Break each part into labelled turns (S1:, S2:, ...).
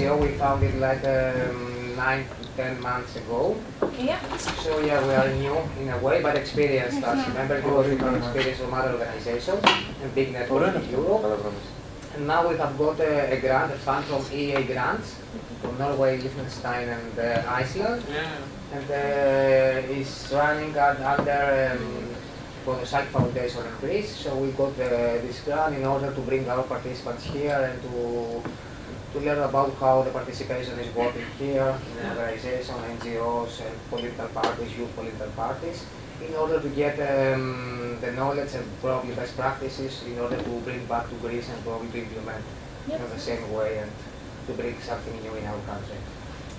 S1: NGO we founded like 9 to 10 months ago.
S2: Yeah.
S1: So yeah, we are new in a way, but experienced as members because we have experience from other organizations and big networks in Europe. And now we have got a grant, a fund from EA Grants from Norway, Liechtenstein and Iceland.
S3: Yeah.
S1: And is running under for the Psych Foundation in Greece. So we got this grant in order to bring our participants here and to learn about how the participation is working here in organizations, NGOs, and political parties, youth political parties, in order to get the knowledge and probably best practices in order to bring back to Greece and probably to implement in the same way and to bring something new in our country.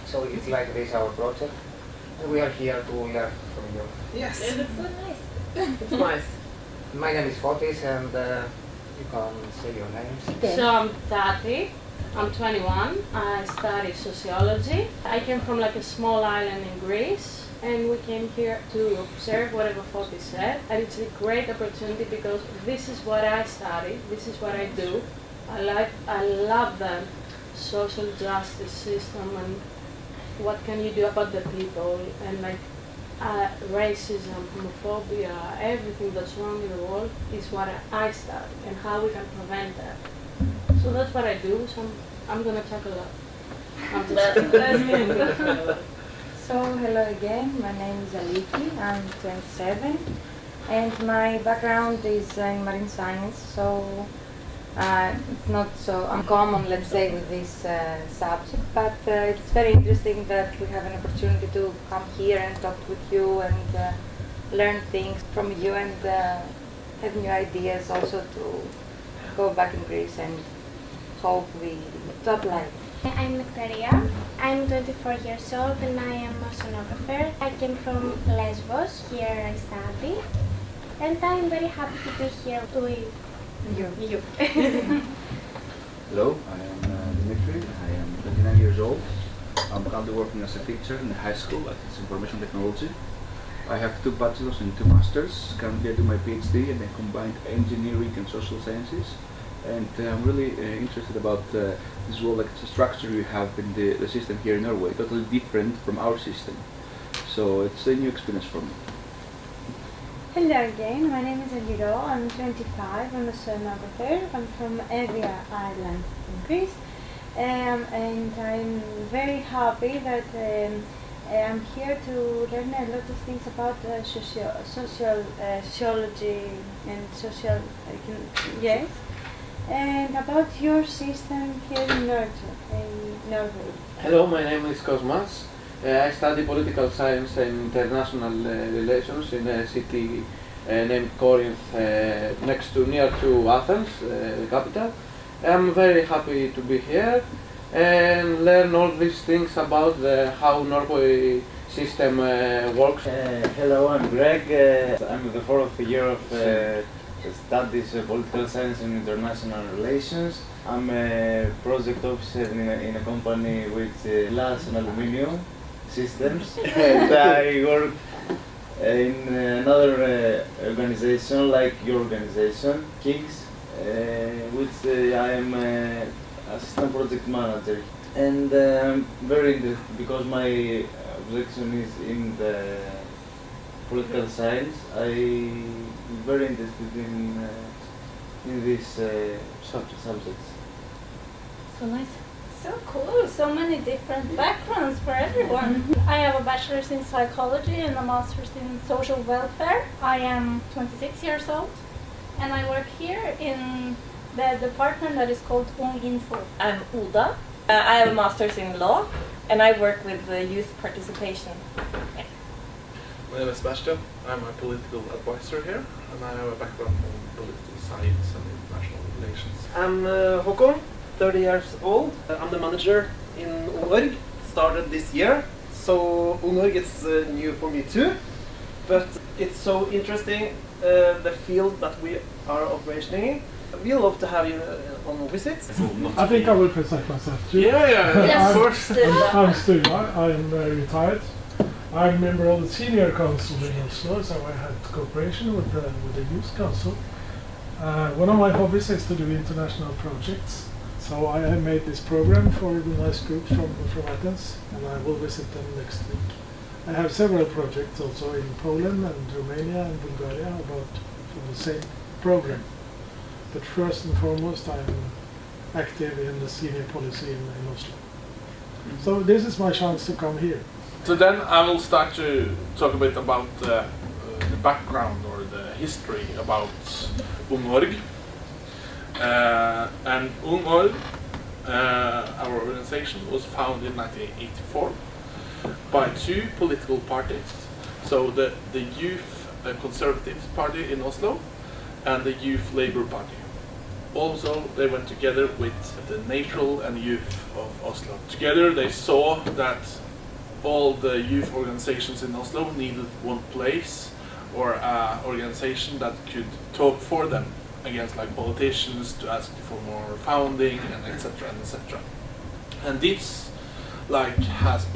S1: So it's like this our project, and we are here to learn from you.
S2: Yes. It looks so nice.
S3: It's nice.
S1: My name is Fotis, and you can say your names.
S4: Okay. So I'm Tati, I'm 21, I study sociology. I came from like a small island in Greece, and we came here to observe whatever Fotis said, and it's a great opportunity because this is what I study, this is what I do. I love the social justice system and what can you do about the people, and like racism, homophobia, everything that's wrong in the world is what I study and how we can prevent that. So that's what I do, so I'm gonna talk a lot.
S5: So hello again, my name is Aliki, I'm 27 and my background is in marine science, so it's not so uncommon, let's say, with this subject, but it's very interesting that we have an opportunity to come here and talk with you and learn things from you and have new ideas also to go back in Greece and hopefully to apply.
S6: I'm Victoria. I'm 24 years old and I am a sonographer. I came from Lesbos, here I study, and I'm very happy to be here with you.
S7: Hello, I am Dimitri. I am 29 years old. I'm currently working as a teacher in a high school at Information Technology. I have 2 bachelors and 2 masters. Currently I do my PhD in a combined engineering and social sciences. And I'm really interested about this whole structure we have in the system here in Norway, totally different from our system. So it's a new experience for me.
S8: Hello again, my name is Eliro, I'm 25, I'm a sonographer, I'm from Evia Island in Greece, and I'm very happy that I'm here to learn a lot of things about sociology and social, yes, and about your system here in Norway.
S3: Hello, my name is Cosmas. I study political science and international relations in a city named Corinth, near to Athens, the capital. I'm very happy to be here and learn all these things about how Norway system works.
S9: Hello, I'm Greg. I'm in the 4th year of studies political science and international relations. I'm a project officer in a company with glass and aluminium systems, and I work in another organization like your organization, KIGS, which I am assistant project manager. And I'm very interested because my objection is in the political science. I'm very interested in these subjects.
S8: So nice.
S2: So cool, so many different backgrounds for everyone. I have a bachelor's in psychology and a master's in social welfare. I am 26 years old and I work here in the department that is called UngInfo.
S10: I'm Oda. I have a master's in law and I work with youth participation. Yeah.
S11: My name is Sebastian. I'm a political advisor here and I have a background in political science and international relations.
S12: I'm Haakon, 30 years old. I'm the manager in UngOrg, started this year. So UngOrg is new for me too, but it's so interesting, the field that we are operating in. We love to have you on visits.
S13: I think I will present myself too.
S12: Yeah, of course.
S13: I'm Stu, I am retired. I'm a member of the senior council in Oslo, so I had cooperation with the youth council. One of my hobbies is to do international projects. So I have made this program for the nice groups from Athens, and I will visit them next week. I have several projects also in Poland and Romania and Bulgaria about from the same program. But first and foremost, I'm active in the senior policy in Oslo. So this is my chance to come here.
S11: So then I will start to talk a bit about the background or the history about UngOrg. And UngOrg, our organization, was founded in 1984 by two political parties. So the Youth Conservative Party in Oslo and the Youth Labour Party. Also, they went together with the Natural and Youth of Oslo. Together they saw that all the youth organizations in Oslo needed one place or an organization that could talk for them against like politicians to ask for more funding and etc. and etc. And this like has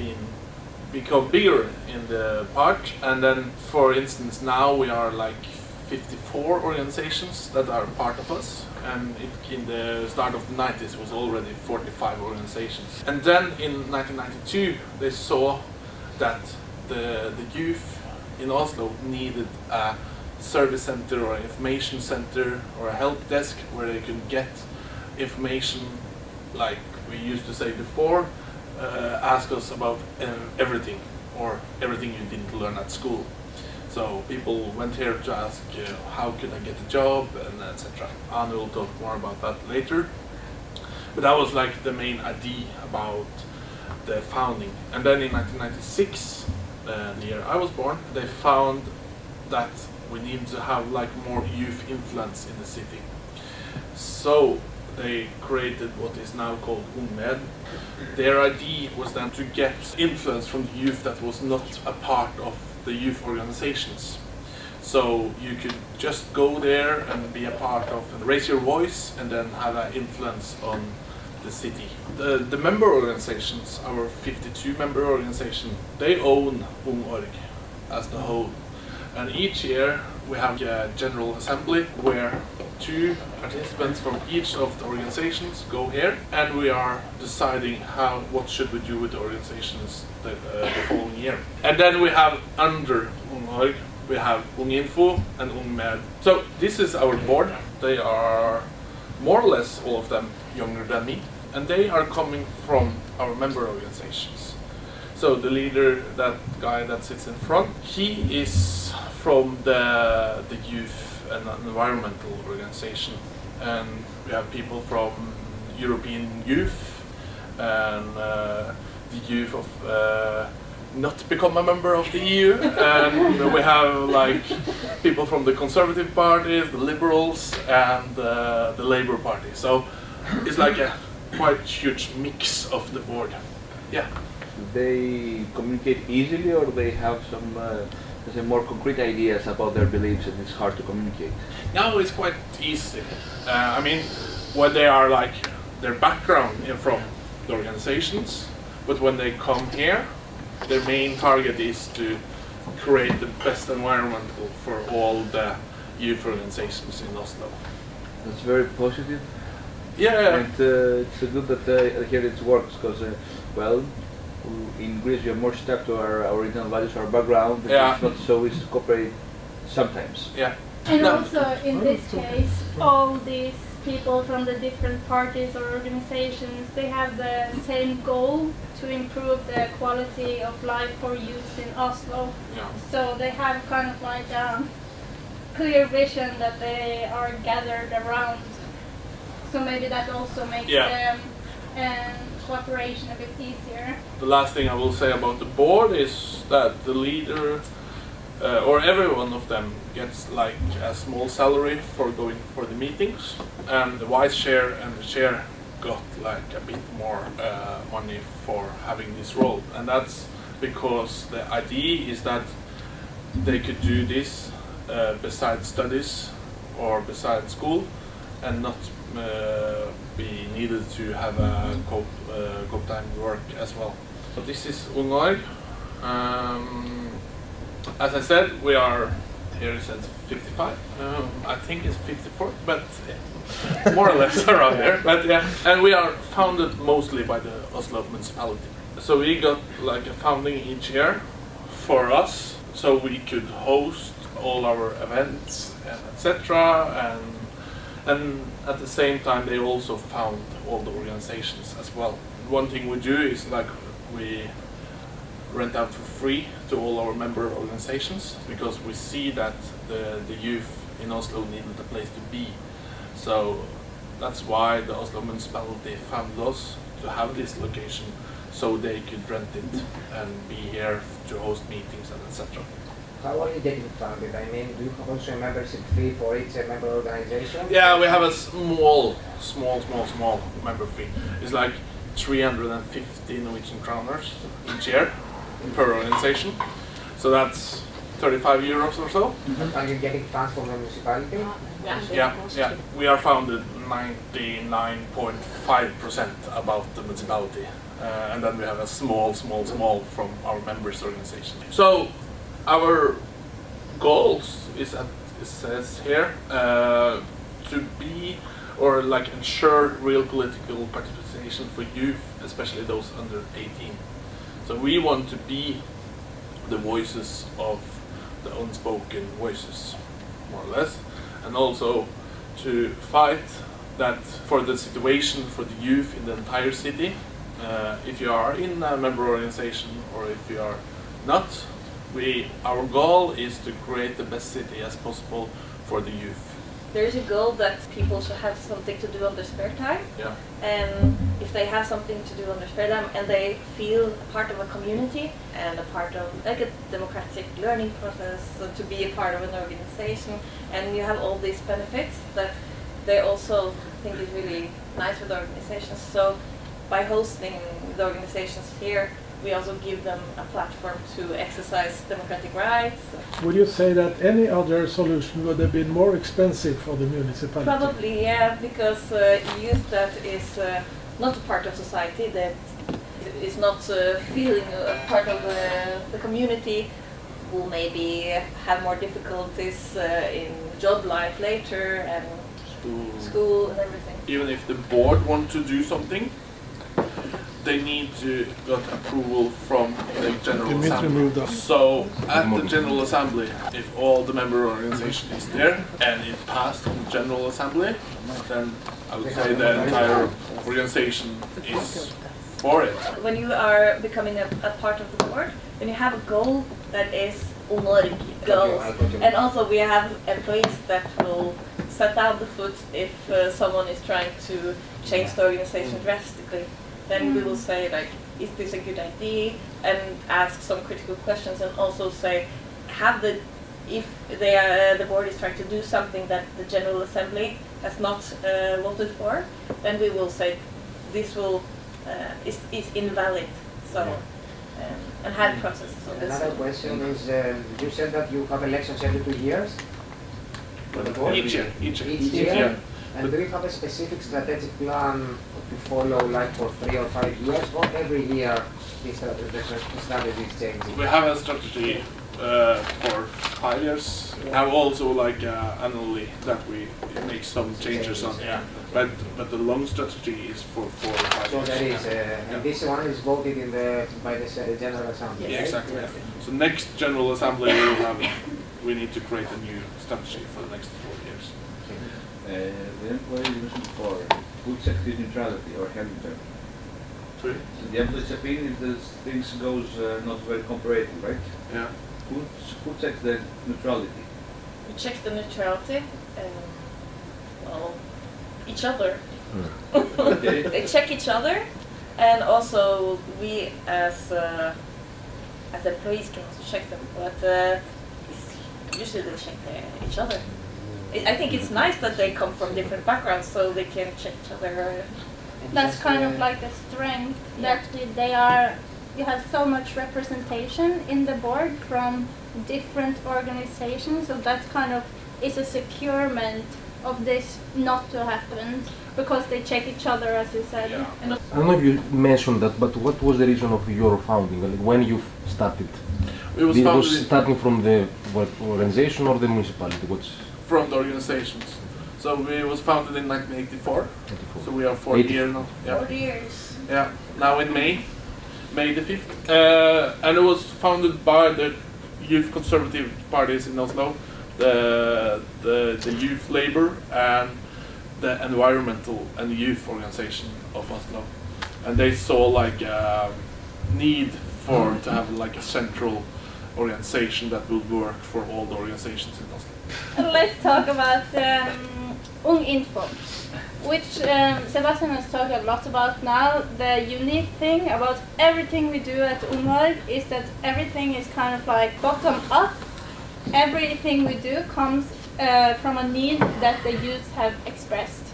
S11: become bigger in the part, and then for instance now we are like 54 organizations that are part of us, and in the start of the 90s was already 45 organizations. And then in 1992 they saw that the youth in Oslo needed a service center or information center or a help desk where they could get information, like we used to say before, ask us about everything or everything you didn't learn at school. So people went here to ask how could I get a job and etc. And we'll talk more about that later. But that was like the main idea about the founding. And then in 1996, the year I was born, they found that we need to have like more youth influence in the city. So they created what is now called UngMed. Their idea was then to get influence from the youth that was not a part of the youth organizations. So you could just go there and be a part of and raise your voice and then have an influence on the city. The member organizations, our 52 member organization, they own UngOrg as the whole. And each year we have a general assembly where two participants from each of the organizations go here, and we are deciding what should we do with the organizations the following year. And then we have under UngOrg, we have UngInfo and UngMed. So this is our board. They are more or less all of them younger than me, and they are coming from our member organizations. So the leader, that guy that sits in front, he is from the youth and environmental organization, and we have people from European youth and the youth of not become a member of the EU, and we have like people from the Conservative parties, the Liberals, and the Labour Party. So it's like a quite huge mix of the board. Yeah.
S7: They communicate easily, or they have some more concrete ideas about their beliefs and it's hard to communicate?
S11: Now it's quite easy. I mean, when they are like their background from the organizations, but when they come here, their main target is to create the best environment for all the youth organizations in Oslo.
S7: That's very positive.
S11: Yeah.
S7: And it's good that here it works, because well, in Greece we are more stuck to our internal values, our background.
S11: Yeah.
S7: It's not so easy to cooperate sometimes.
S11: Yeah.
S2: And also in this case, all these people from the different parties or organizations, they have the same goal to improve the quality of life for youth in Oslo.
S11: Yeah.
S2: So they have kind of like a clear vision that they are gathered around. So maybe that also makes them cooperation a bit easier.
S11: The last thing I will say about the board is that the leader or every one of them gets like a small salary for going for the meetings, and the vice chair and the chair got like a bit more money for having this role, and that's because the idea is that they could do this besides studies or besides school and not be needed to have a co-time work as well. So this is UngOrg. As I said, we are here it says 55. I think it's 54, but more or less around there. But yeah, and we are founded mostly by the Oslo municipality. So we got like a founding each year for us, so we could host all our events and etc. And at the same time they also found all the organizations as well. One thing we do is like we rent out for free to all our member organizations because we see that the youth in Oslo needed a place to be. So that's why the Oslo municipality found us to have this location so they could rent it and be here to host meetings and etc.
S1: How are you getting funded? I mean, do you have also a membership fee for each member organization?
S11: Yeah, we have a small member fee. It's like 350 Norwegian kroners each year per organization. So that's 35 euros or so.
S1: Are you getting funds from the municipality?
S11: Yeah. We are founded 99.5% about the municipality. And then we have a small from our members organization. So our goals is, it says here, to be or like ensure real political participation for youth, especially those under 18. So we want to be the voices of the unspoken voices, more or less, and also to fight that for the situation for the youth in the entire city. If you are in a member organization or if you are not, our goal is to create the best city as possible for the youth.
S10: There's a goal that people should have something to do on their spare time.
S11: Yeah.
S10: And if they have something to do on their spare time and they feel a part of a community and a part of like a democratic learning process, so to be a part of an organization, and you have all these benefits that they also think is really nice with organizations. So by hosting the organizations here, we also give them a platform to exercise democratic rights.
S13: Would you say that any other solution would have been more expensive for the municipality?
S10: Probably, yeah, because youth that is not a part of society, that is not feeling a part of the community, will maybe have more difficulties in job life later and school and everything.
S11: Even if the board want to do something, they need to get approval from the General Assembly. So at the General Assembly, if all the member organization is there and it passed in the General Assembly, then I would say the entire organization is for it.
S10: When you are becoming a part of the board, then you have a goal that is UngOrg goals. And also we have employees that will set down the foot if someone is trying to change the organization drastically. Then we will say like, is this a good idea? And ask some critical questions and also say, if the board is trying to do something that the General Assembly has not voted for, then we will say this is invalid. So and have processes on this.
S1: Another question is, you said that you have elections every 2 years for the board?
S11: Each year.
S1: Each year. And do you have a specific strategic plan to follow, like for 3 or 5 years, or every year the strategy is changing?
S11: We have a strategy for 5 years. We have also like annually that we make some changes on. Yeah. But the long strategy is for 4 or 5 years.
S1: So there is, and this one is voted by the General Assembly.
S11: Yeah,
S1: right?
S11: exactly. Yeah. So next General Assembly we need to create a new strategy for the next 4 years.
S7: The employee you mentioned before, who checks his neutrality or her neutrality?
S11: Sorry?
S7: So the employee checks in if the things goes not very cooperative, right?
S11: Yeah.
S7: Who checks the neutrality?
S10: Who checks the neutrality? Well, each other.
S7: Okay.
S10: They check each other, and also we as employees can also check them. But usually they check each other. I think it's nice that they come from different backgrounds, so they can check each other.
S2: That's kind of like the strength that you have so much representation in the board from different organizations, so that kind of is a securement of this not to happen, because they check each other, as you said.
S11: Yeah.
S14: I don't know if you mentioned that, but what was the reason of your founding? Like when you started?
S11: It was
S14: It
S11: founded
S14: was starting from the organization or the municipality? What's
S11: From the organizations. So we was founded in 1984.
S14: 84?
S11: So we are 4 years now. Yeah.
S10: 4 years.
S11: Yeah. Now in May the 5th, and it was founded by the youth conservative parties in Oslo, the youth labor and the environmental and youth organization of Oslo, and they saw like need for to have like a central organization that will work for all the organizations in Oslo.
S2: And let's talk about UngInfo, which Sebastian has talked a lot about now. The unique thing about everything we do at UngOrg is that everything is kind of like bottom up. Everything we do comes from a need that the youth have expressed.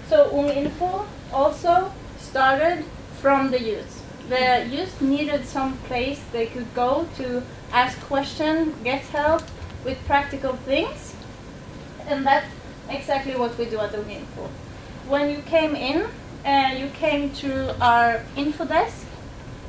S2: So UngInfo also started from the youth. The youth needed some place they could go to ask questions, get help with practical things, and that's exactly what we do at UngInfo. When you came in, you came to our info desk,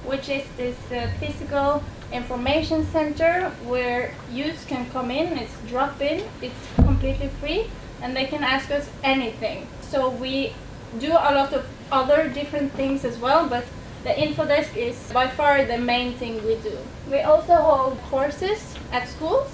S2: which is this physical information center where youths can come in, it's drop-in, it's completely free, and they can ask us anything. So we do a lot of other different things as well, but the info desk is by far the main thing we do. We also hold courses at schools.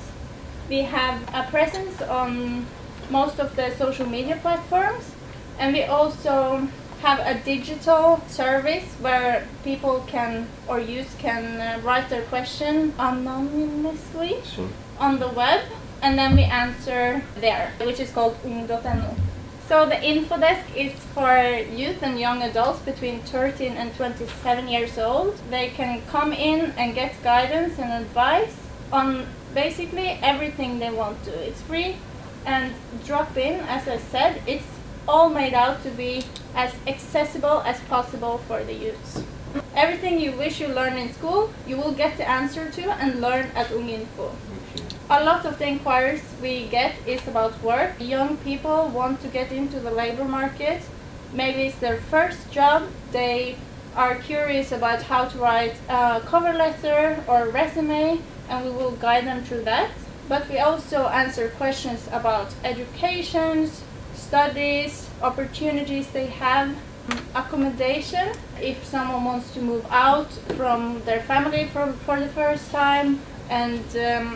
S2: We have a presence on most of the social media platforms, and we also have a digital service where people can, or youth can write their question anonymously on the web, and then we answer there, which is called ung.no. So the info desk is for youth and young adults between 13 and 27 years old. They can come in and get guidance and advice on basically everything they want to. It's free and drop in, as I said, it's all made out to be as accessible as possible for the youths. Everything you wish you learn in school, you will get the answer to and learn at UngInfo. A lot of the inquiries we get is about work. Young people want to get into the labor market. Maybe it's their first job. They are curious about how to write a cover letter or resume, and we will guide them through that. But we also answer questions about educations, studies, opportunities they have, accommodation, if someone wants to move out from their family for the first time, and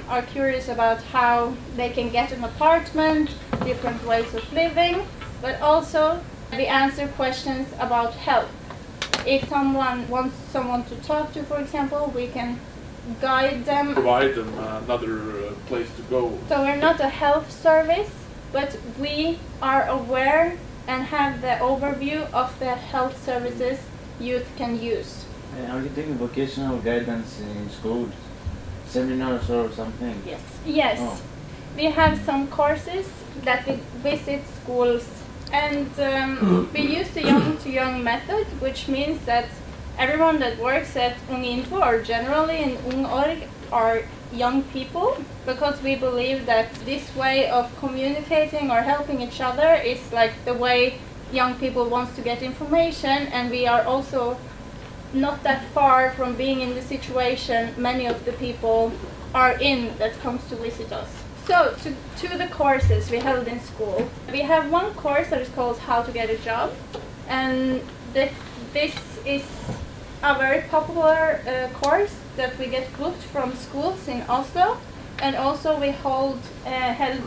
S2: are curious about how they can get an apartment, different ways of living, but also we answer questions about health. If someone wants someone to talk to, for example, we can guide them.
S11: Provide them another place to go.
S2: So we're not a health service, but we are aware and have the overview of the health services youth can use.
S9: Are you taking vocational guidance in schools? Seminars or something?
S2: Yes. Yes.
S9: Oh.
S2: We have some courses that we visit schools, and we use the young to young method, which means that everyone that works at UngInfo or generally in UngOrg are young people, because we believe that this way of communicating or helping each other is like the way young people want to get information, and we are also not that far from being in the situation many of the people are in that comes to visit us. So to the courses we held in school, we have one course that is called How to Get a Job, and this is a very popular course that we get booked from schools in Oslo, and also we held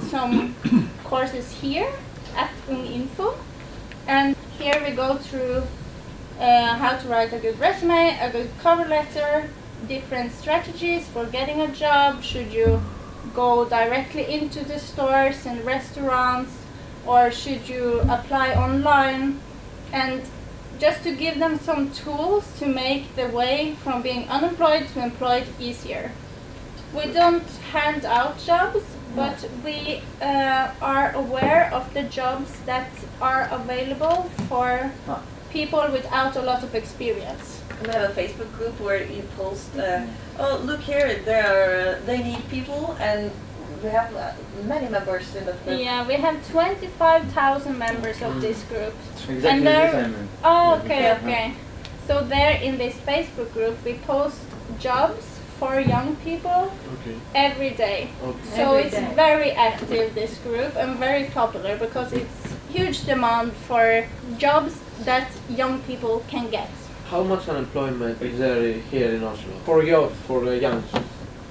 S2: some courses here at UngInfo, and here we go through how to write a good resume, a good cover letter, different strategies for getting a job. Should you go directly into the stores and restaurants, or should you apply online? And just to give them some tools to make the way from being unemployed to employed easier. We don't hand out jobs, but we are aware of the jobs that are available for people without a lot of experience.
S10: We have a Facebook group where you post, oh look here, they need people, and we have many members in the group.
S2: Yeah, we have 25,000 members of this group.
S9: Exactly
S2: And
S9: this I meant.
S2: oh, okay. So there in this Facebook group we post jobs for young people
S3: Okay.
S2: every day.
S3: Okay.
S2: So
S5: Every
S2: it's
S5: day.
S2: very active, this group, and very popular because it's huge demand for jobs that young people can get.
S3: How much unemployment is there here in Oslo? For youth, for young.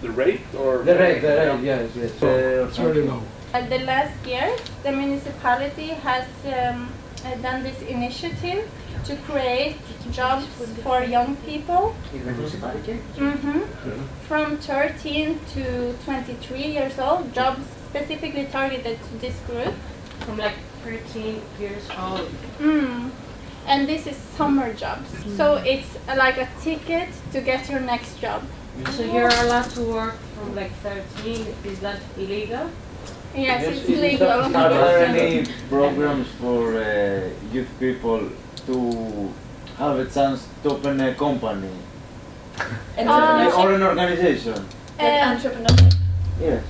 S11: The rate or
S3: The rate, yes, yes.
S13: It's very low.
S2: The last year, the municipality has done this initiative to create jobs for young people.
S1: In the municipality?
S2: From 13 to 23 years old, jobs specifically targeted to this group.
S4: From like 13 years old.
S2: And this is summer jobs. So it's like a ticket to get your next job.
S4: So you're allowed to work from like 13. Is that illegal?
S2: Yes, it's
S9: Are
S2: legal.
S9: there any programs for youth people to have a chance to open a company or an organization?
S10: Entrepreneurship.
S9: Yes.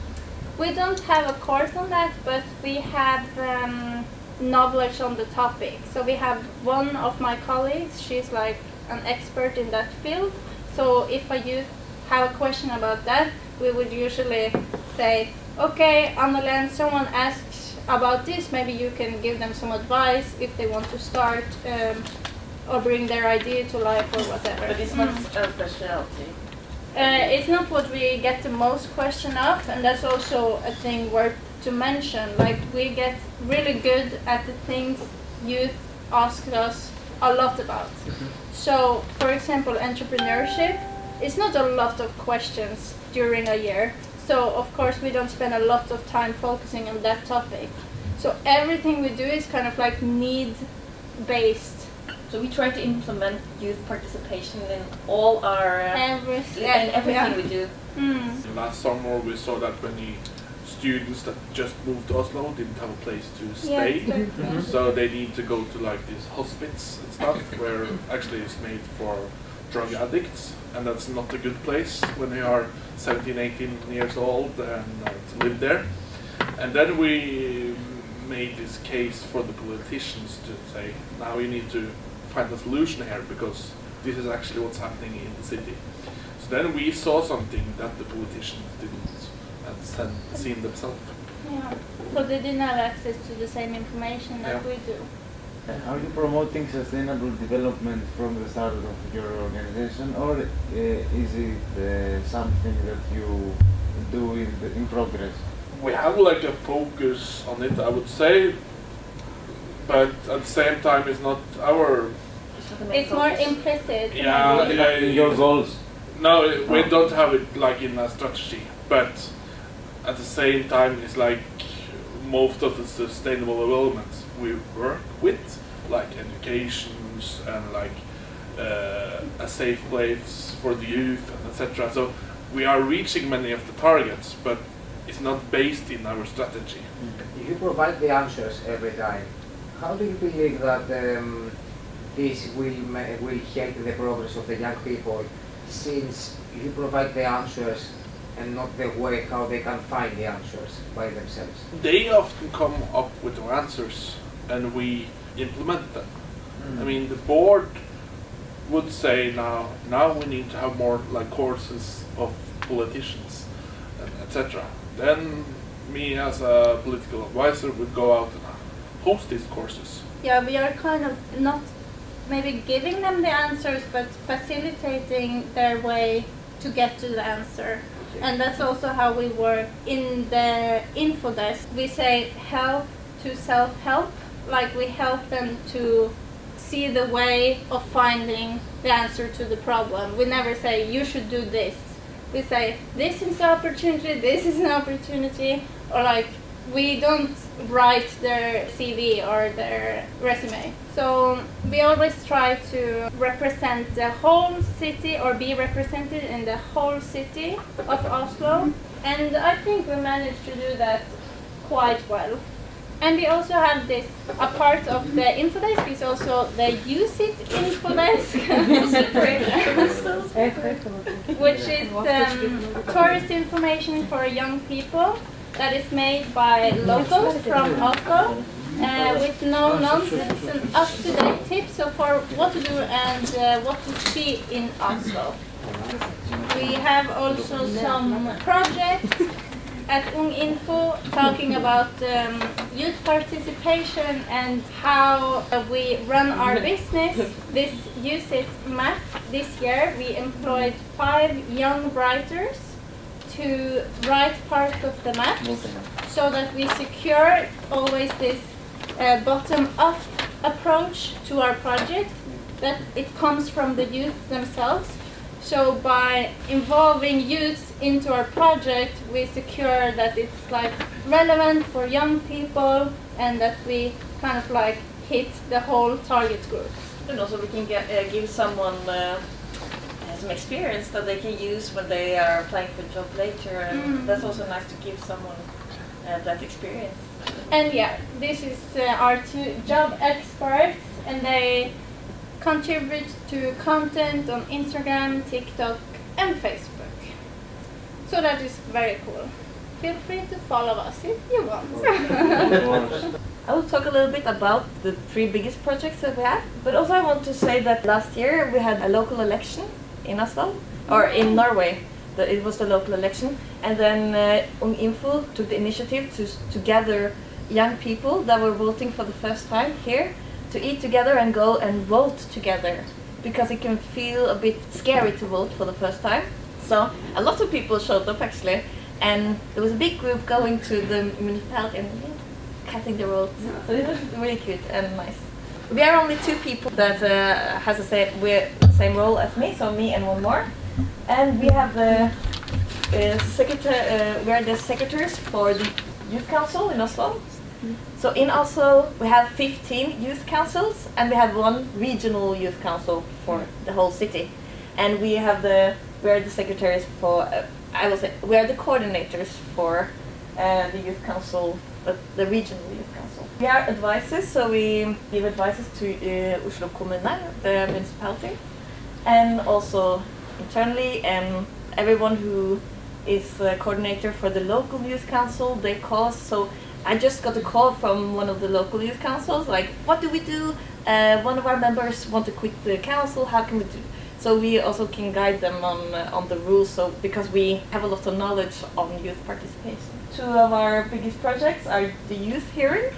S2: We don't have a course on that, but we have knowledge on the topic. So we have one of my colleagues, she's like an expert in that field. So if a youth have a question about that, we would usually say, okay, Oda Lien, someone asks about this, maybe you can give them some advice if they want to start or bring their idea to life or whatever.
S10: But it's not a specialty.
S2: It's not what we get the most question of, and that's also a thing worth to mention. Like, we get really good at the things youth ask us a lot about. So, for example, entrepreneurship is not a lot of questions during a year. So, of course, we don't spend a lot of time focusing on that topic. So, everything we do is kind of like need-based.
S10: So we try to implement youth participation in all our everything we do.
S11: Last summer we saw that many students that just moved to Oslo didn't have a place to stay, so they need to go to like these hospice and stuff where actually it's made for drug addicts, and that's not a good place when you are 17, 18 years old and to live there. And then we made this case for the politicians to say, now you need to find a solution here because this is actually what's happening in the city. So then we saw something that the politicians didn't seen themselves.
S2: Yeah, so they didn't have access to the same information that we do.
S9: Are you promoting sustainable development from the start of your organization, or is it something that you do in progress?
S11: We have like a focus on it, I would say, but at the same time it's not our...
S2: It's more implicit.
S11: Yeah,
S9: your goals?
S11: No, we don't have it like in a strategy, but at the same time it's like most of the sustainable development we work with, like educations and like a safe place for the youth, etc. So we are reaching many of the targets, but it's not based in our strategy.
S1: If you provide the answers every time, how do you believe that this will help the progress of the young people, since you provide the answers and not the way how they can find the answers by themselves?
S11: They often come up with their answers and we implement them. I mean, the board would say now we need to have more like courses of politicians, etc. Then me as a political advisor would go out and host these courses.
S2: Yeah, we are kind of not maybe giving them the answers, but facilitating their way to get to the answer. And that's also how we work in the info desk. We say help to self-help, like we help them to see the way of finding the answer to the problem. We never say you should do this. We say this is an opportunity, this is an opportunity, or like we don't write their CV or their resume. So we always try to represent the whole city or be represented in the whole city of Oslo. And I think we managed to do that quite well. And we also have this, a part of the info desk is also the use it info desk, which is tourist information for young people that is made by locals from Oslo with no nonsense and up-to-date tips for what to do and what to see in Oslo. We have also some projects at UngInfo talking about youth participation and how we run our business. This Use It map this year we employed 5 young writers to write parts of the map so that we secure always this bottom-up approach to our project, that it comes from the youth themselves. So by involving youth into our project, we secure that it's like relevant for young people and that we kind of like hit the whole target group.
S10: And also we can give someone some experience that they can use when they are applying for a job later, and that's also nice to give someone that experience.
S2: And yeah, this is our 2 job experts, and they contribute to content on Instagram, TikTok and Facebook. So that is very cool. Feel free to follow us if you want.
S10: I will talk a little bit about the 3 biggest projects that we have, but also I want to say that last year we had a local election in Oslo, or in Norway. It was the local election, and then UngInfo took the initiative to gather young people that were voting for the first time here to eat together and go and vote together, because it can feel a bit scary to vote for the first time. So a lot of people showed up actually, and there was a big group going to the municipality and casting the votes. So it was really cute and nice. We are only 2 people that has the same role as me, so me and 1 more. And we have the we are the secretaries for the youth council in Oslo. So in Oslo we have 15 youth councils, and we have 1 regional youth council for the whole city. And we are the secretaries for I will say we are the coordinators for the youth council, the regional youth council. We are advisors, so we give advices to Oslo kommune, the municipality, and also internally, and everyone who is a coordinator for the local youth council, they call us. So I just got a call from one of the local youth councils, like, what do we do? One of our members want to quit the council, how can we do? So we also can guide them on the rules, so because we have a lot of knowledge on youth participation. 2 of our biggest projects are the youth hearing.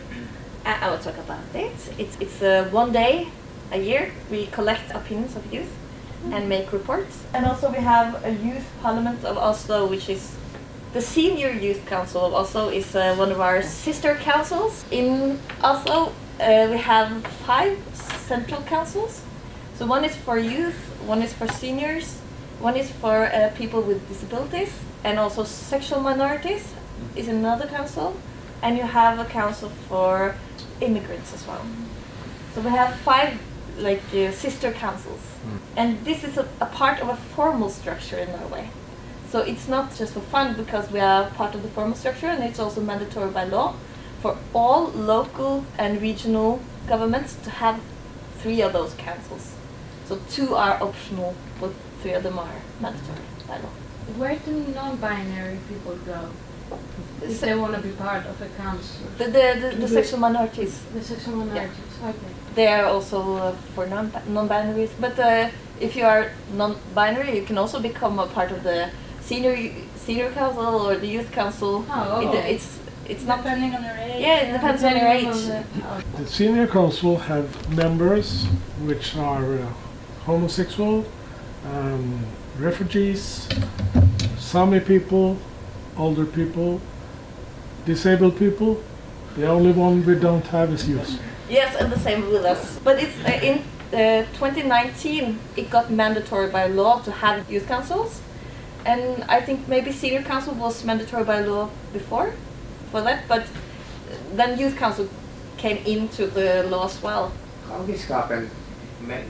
S10: I will talk about it. It's 1 day a year. We collect opinions of youth and make reports. And also we have a youth parliament of Oslo, which is the senior youth council of Oslo, is one of our sister councils. In Oslo we have 5 central councils. So 1 is for youth, 1 is for seniors, 1 is for people with disabilities, and also sexual minorities is another council. And you have a council for immigrants as well. So we have 5 sister councils. And this is a part of a formal structure in Norway. So it's not just for fun, because we are part of the formal structure, and it's also mandatory by law for all local and regional governments to have 3 of those councils. So 2 are optional, but 3 of them are mandatory by law.
S4: Where do non-binary people go if they want to be part of a council?
S10: The sexual minorities.
S4: The sexual minorities, yeah. Okay.
S10: They are also for non-binaries, but if you are non-binary, you can also become a part of the senior council or the youth council.
S4: Oh, okay.
S10: It's not
S2: depending on your age.
S10: Yeah, it depends on your age.
S13: The senior council have members which are homosexual, refugees, Sami people, older people, disabled people. The only one we don't have is youth.
S10: Yes, and the same with us. But it's in 2019 it got mandatory by law to have youth councils, and I think maybe senior council was mandatory by law before for that, but then youth council came into the law as well.
S1: How this happened?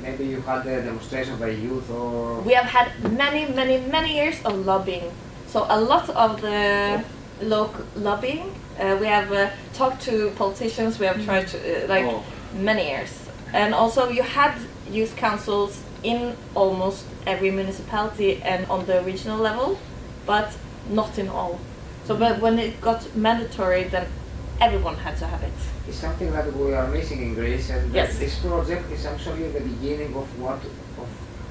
S1: Maybe you had a demonstration by youth, or...
S10: We have had many years of lobbying. So a lot of the local lobbying, we have talked to politicians, we have tried to, many years. And also you had youth councils in almost every municipality and on the regional level, but not in all. So but when it got mandatory, then everyone had to have it.
S1: It's something that we are missing in Greece, and
S10: yes.
S1: This project is actually the beginning of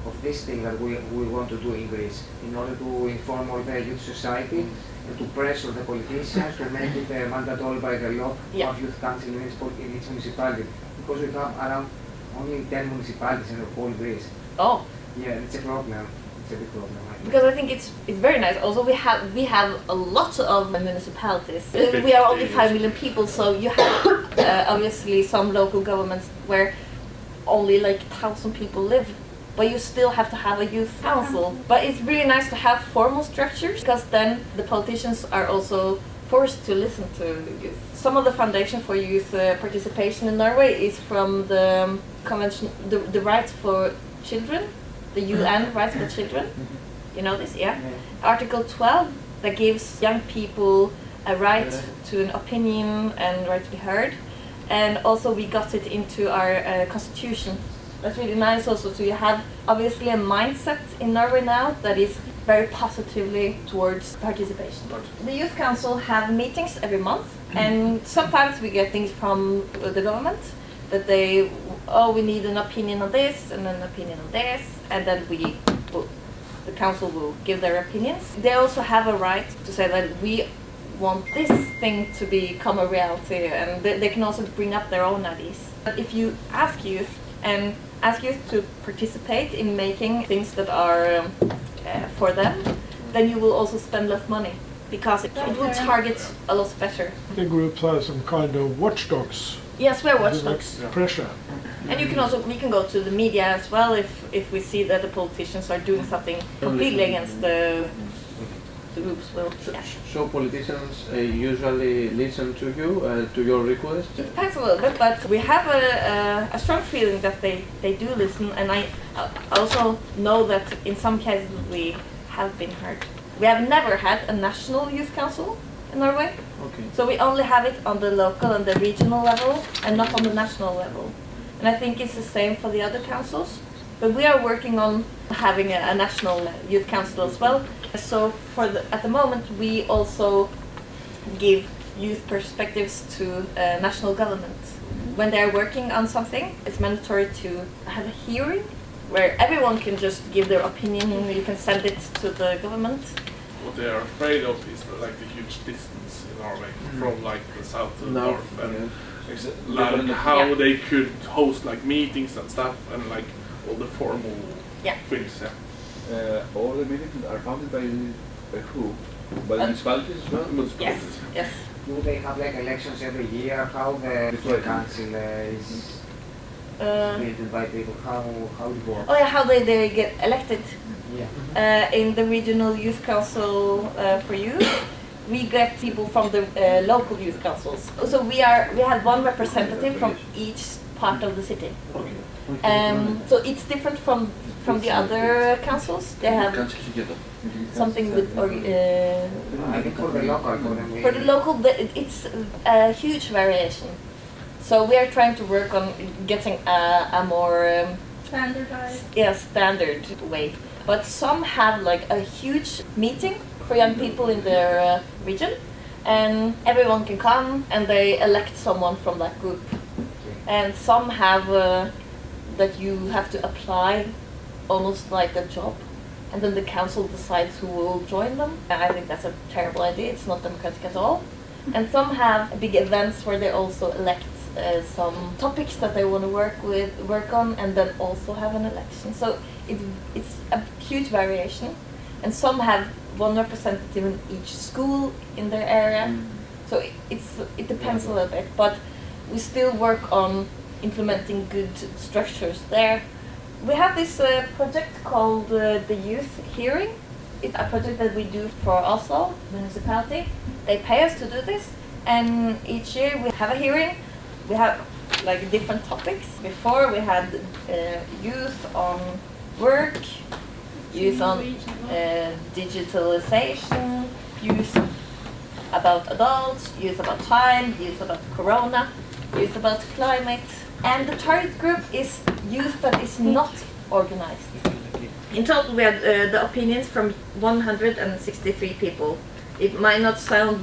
S1: of this thing that we want to do in Greece, in order to inform all the youth society and to pressure the politicians to make it mandatory by the law to have youth council in each municipality, because we have around only 10 municipalities in the whole Greece.
S10: Oh.
S1: Yeah, it's a problem. It's a big problem.
S10: Because I think it's very nice. Also, we have a lot of municipalities. We are only 5 million people, so you have obviously some local governments where only like 1,000 people live, but you still have to have a youth council. But it's really nice to have formal structures, because then the politicians are also forced to listen to youth. Some of the foundation for youth participation in Norway is from the convention, the rights for children, the UN rights for children. You know this, yeah? Article 12 that gives young people a right to an opinion and right to be heard. And also we got it into our constitution. That's really nice also. So you have obviously a mindset in Norway now that is very positively towards participation. The Youth Council have meetings every month, and sometimes we get things from the government that they, we need an opinion on this and an opinion on this, and then the council will give their opinions. They also have a right to say that we want this thing to become a reality, and they can also bring up their own ideas. But if you ask youth to participate in making things that are for them, then you will also spend less money, because it will target a lot better.
S13: The groups are some kind of watchdogs.
S10: Yes, we're watchdogs.
S13: Pressure.
S10: And we can go to the media as well if we see that the politicians are doing something completely against the groups.
S3: So politicians usually listen to you, to your requests?
S10: It depends a little bit, but we have a strong feeling that they do listen, and I also know that in some cases we have been heard. We have never had a national youth council in Norway.
S3: Okay.
S10: So we only have it on the local and the regional level, and not on the national level. And I think it's the same for the other councils. But we are working on having a national youth council as well. So at the moment we also give youth perspectives to national government. When they are working on something, it's mandatory to have a hearing where everyone can just give their opinion, and you can send it to the government.
S11: What they are afraid of is like the huge distance in Norway from like the south to the north, and like how they could host like meetings and stuff, and like all the formal things.
S7: All the meetings are founded by who? By municipalities as well?
S10: Yes, yes.
S1: Do they have like elections every year? How the youth council is created by people? How it works?
S10: Oh yeah, how they get elected.
S1: Yeah.
S10: In the regional youth council for youth, we get people from the local youth councils. So we have one representative from each part of the city. So it's different from the other councils. They have something with
S1: I think for the local,
S10: it's a huge variation. So we are trying to work on getting a more
S2: standardized,
S10: standard way. But some have like a huge meeting for young people in their region, and everyone can come and they elect someone from that group. And some have that you have to apply almost like a job, and then the council decides who will join them. I think that's a terrible idea. It's not democratic at all. And some have big events where they also elect some topics that they want to work on, and then also have an election. So it's a huge variation, and some have one representative in each school in their area. So it depends a little bit, but we still work on implementing good structures there. We have this project called the Youth Hearing. It's a project that we do for Oslo municipality. They pay us to do this, and each year we have a hearing. We have like different topics. Before we had youth on work, youth on digitalization, youth about adults, youth about time, youth about corona, youth about climate. And the target group is youth that is not organized. In total we had the opinions from 163 people. It might not sound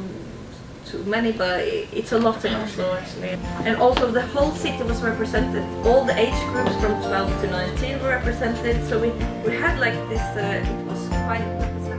S10: too many, but it's a lot in Oslo actually. And also the whole city was represented. All the age groups from 12 to 19 were represented. So we had like this. It was quite representative.